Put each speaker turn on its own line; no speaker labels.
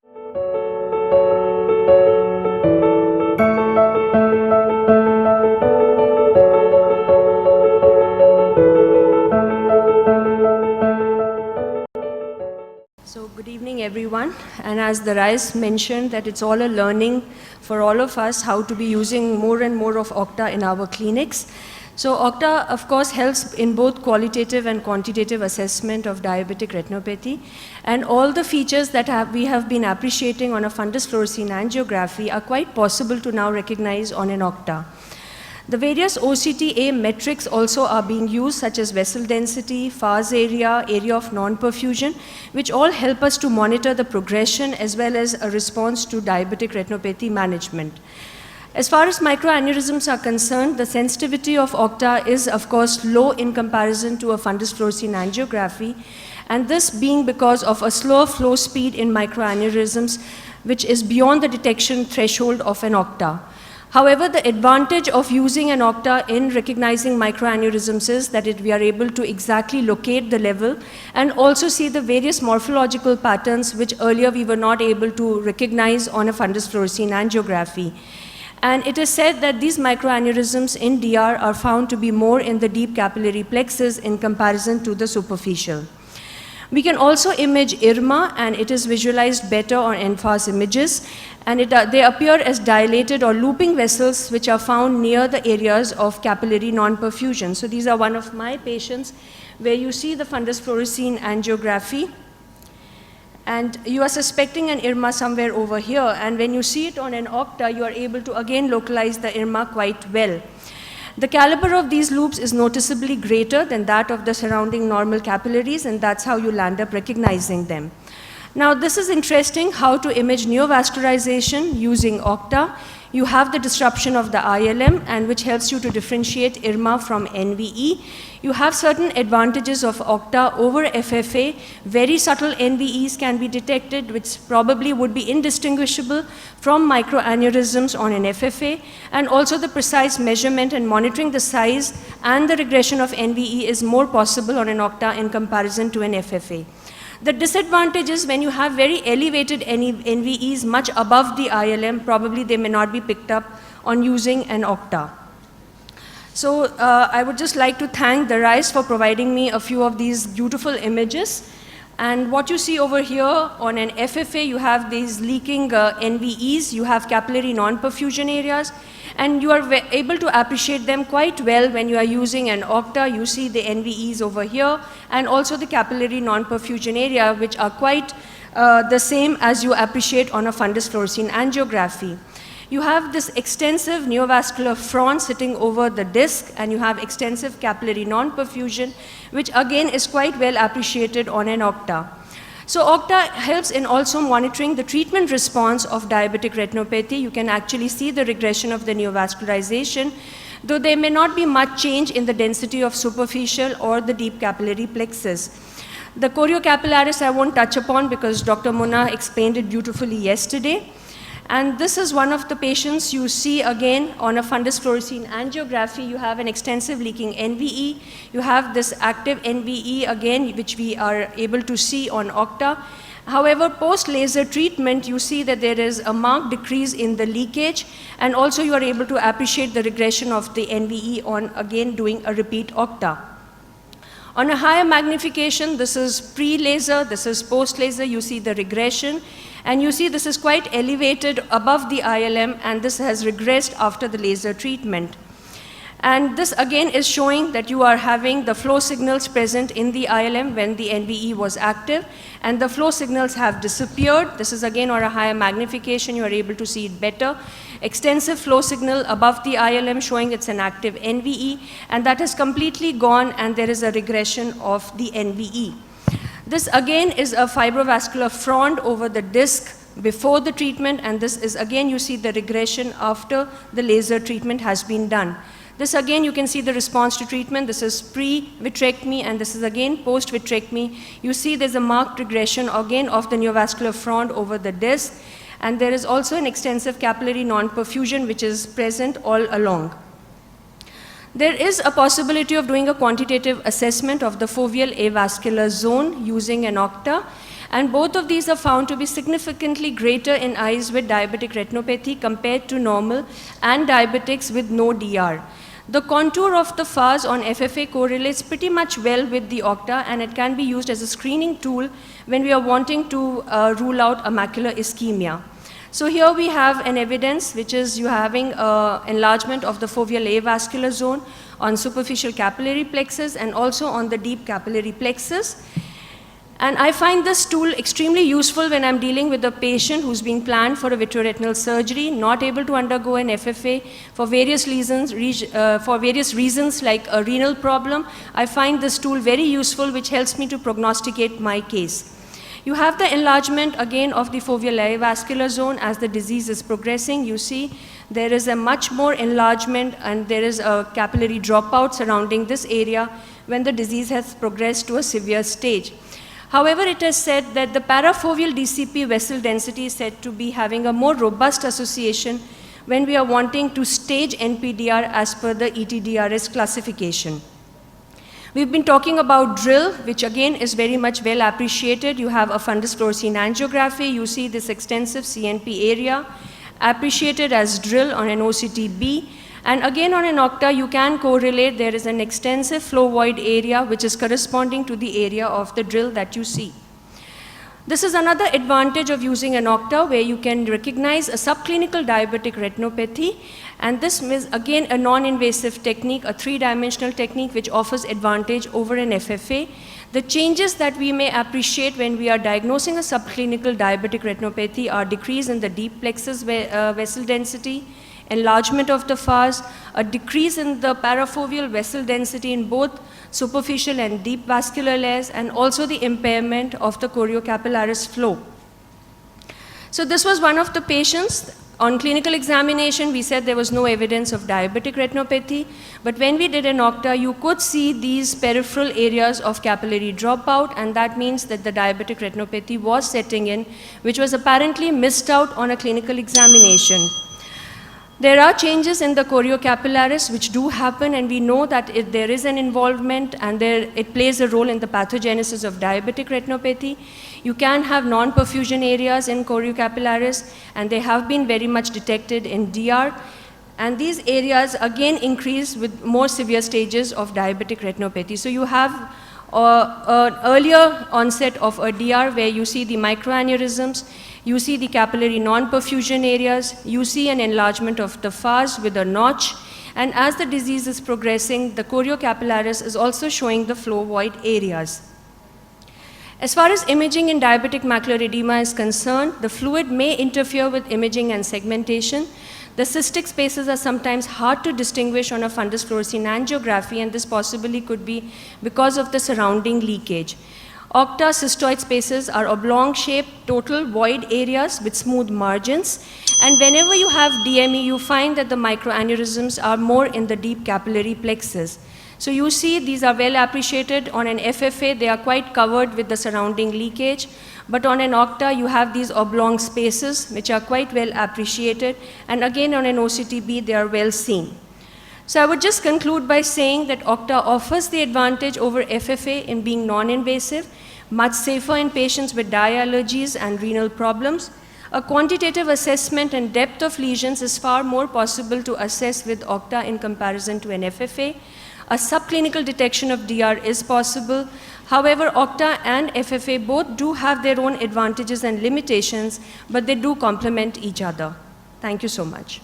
So good evening, everyone. And as the Rais mentioned, that it's all a learning for all of us how to be using more and more of Octa in our clinics. So Octa, of course, helps in both qualitative and quantitative assessment of diabetic retinopathy. And all the features that we have been appreciating on a fundus fluorescein angiography are quite possible to now recognize on an Octa. The various OCTA metrics also are being used, such as vessel density, Far's area, area of non-perfusion, which all help us to monitor the progression as well as a response to diabetic retinopathy management. As far as microaneurysms are concerned, the sensitivity of Octa is, of course, low in comparison to a fundus fluorescein angiography, and this being because of a slower flow speed in microaneurysms, which is beyond the detection threshold of an Octa. However, the advantage of using an Octa in recognizing microaneurysms is that we are able to exactly locate the level and also see the various morphological patterns which earlier we were not able to recognize on a fundus fluorescein angiography. And it is said that these microaneurysms in DR are found to be more in the deep capillary plexus in comparison to the superficial. We can also image IRMA, and it is visualized better on NFAS images, and they appear as dilated or looping vessels which are found near the areas of capillary non-perfusion. So these are one of my patients where you see the fundus fluorescein angiography, and you are suspecting an IRMA somewhere over here, and when you see it on an Octa, you are able to again localize the IRMA quite well. The caliber of these loops is noticeably greater than that of the surrounding normal capillaries, and that's how you'll end up recognizing them. Now, this is interesting, how to image neovascularization using Octa. You have the disruption of the ILM, and which helps you to differentiate IRMA from NVE. You have certain advantages of Octa over FFA. Very subtle NVEs can be detected, which probably would be indistinguishable from microaneurysms on an FFA. And also the precise measurement and monitoring the size and the regression of NVE is more possible on an Octa in comparison to an FFA. The disadvantage is when you have very elevated NVEs much above the ILM, probably they may not be picked up on using an Octa. So I would just like to thank the Rais for providing me a few of these beautiful images. And what you see over here on an FFA, you have these leaking NVEs, you have capillary non-perfusion areas, and you are able to appreciate them quite well when you are using an Octa. You see the NVEs over here, and also the capillary non-perfusion area, which are quite the same as you appreciate on a fundus fluorescein angiography. You have this extensive neovascular front sitting over the disc, and you have extensive capillary non-perfusion, which again is quite well appreciated on an Octa. So Octa helps in also monitoring the treatment response of diabetic retinopathy. You can actually see the regression of the neovascularization, though there may not be much change in the density of superficial or the deep capillary plexus. The choriocapillaris I won't touch upon because Dr. Munna explained it beautifully yesterday. And this is one of the patients you see again on a fundus fluorescein angiography. You have an extensive leaking NVE. You have this active NVE again, which we are able to see on Octa. However, post-laser treatment, you see that there is a marked decrease in the leakage, and also you are able to appreciate the regression of the NVE on, again, doing a repeat Octa. On a higher magnification, this is pre-laser, this is post-laser, you see the regression, and you see this is quite elevated above the ILM, and this has regressed after the laser treatment. And this again is showing that you are having the flow signals present in the ILM when the NVE was active, and the flow signals have disappeared. This is again on a higher magnification, you are able to see it better. Extensive flow signal above the ILM showing it's an active NVE, and that has completely gone, and there is a regression of the NVE. This again is a fibrovascular front over the disc before the treatment, and this is again you see the regression after the laser treatment has been done. This again you can see the response to treatment. This is pre-vitrectomy, and this is again post-vitrectomy. You see there's a marked regression again of the neovascular front over the disc, and there is also an extensive capillary non-perfusion which is present all along. There is a possibility of doing a quantitative assessment of the foveal avascular zone using an OCTA, and both of these are found to be significantly greater in eyes with diabetic retinopathy compared to normal and diabetics with no DR. The contour of the FAS on FFA correlates pretty much well with the OCTA, and it can be used as a screening tool when we are wanting to rule out a macular ischemia. So here we have an evidence which is you having enlargement of the foveal avascular zone on superficial capillary plexus and also on the deep capillary plexus. And I find this tool extremely useful when I'm dealing with a patient who's being planned for a vitreoretinal surgery, not able to undergo an FFA for various reasons like a renal problem. I find this tool very useful, which helps me to prognosticate my case. You have the enlargement again of the foveal avascular zone as the disease is progressing. You see there is a much more enlargement and there is a capillary dropout surrounding this area when the disease has progressed to a severe stage. However, it is said that the parafoveal DCP vessel density is said to be having a more robust association when we are wanting to stage NPDR as per the ETDRS classification. We've been talking about drill, which again is very much well appreciated. You have a fundus fluorescein angiography. You see this extensive CNP area appreciated as drill on an OCT-B. And again on an OCTA, you can correlate. There is an extensive flow void area which is corresponding to the area of the drill that you see. This is another advantage of using an OCTA where you can recognize a subclinical diabetic retinopathy, and this is again a non-invasive technique, a three-dimensional technique which offers advantage over an FFA. The changes that we may appreciate when we are diagnosing a subclinical diabetic retinopathy are decrease in the deep plexus vessel density, enlargement of the FAS, a decrease in the parafoveal vessel density in both superficial and deep vascular layers, and also the impairment of the choriocapillaris flow. So this was one of the patients. On clinical examination, we said there was no evidence of diabetic retinopathy, but when we did an OCTA, you could see these peripheral areas of capillary dropout, and that means that the diabetic retinopathy was setting in, which was apparently missed out on a clinical examination. There are changes in the choriocapillaris which do happen, and we know that if there is an involvement and it plays a role in the pathogenesis of diabetic retinopathy. You can have non-perfusion areas in choriocapillaris, and they have been very much detected in DR. And these areas again increase with more severe stages of diabetic retinopathy. So you have an earlier onset of a DR where you see the microaneurysms, you see the capillary non-perfusion areas, you see an enlargement of the FAS with a notch, and as the disease is progressing, the choriocapillaris is also showing the flow void areas. As far as imaging in diabetic macular edema is concerned, the fluid may interfere with imaging and segmentation. The cystic spaces are sometimes hard to distinguish on a fundus fluorescein angiography, and this possibly could be because of the surrounding leakage. Octa cystoid spaces are oblong-shaped total void areas with smooth margins, and whenever you have DME, you find that the microaneurysms are more in the deep capillary plexus. So you see these are well appreciated. On an FFA, they are quite covered with the surrounding leakage, but on an OCTA, you have these oblong spaces which are quite well appreciated, and again on an OCT-B, they are well seen. So I would just conclude by saying that OCTA offers the advantage over FFA in being non-invasive, much safer in patients with dye allergies and renal problems. A quantitative assessment and depth of lesions is far more possible to assess with OCTA in comparison to an FFA. A subclinical detection of DR is possible. However, OCTA and FFA both do have their own advantages and limitations, but they do complement each other. Thank you so much.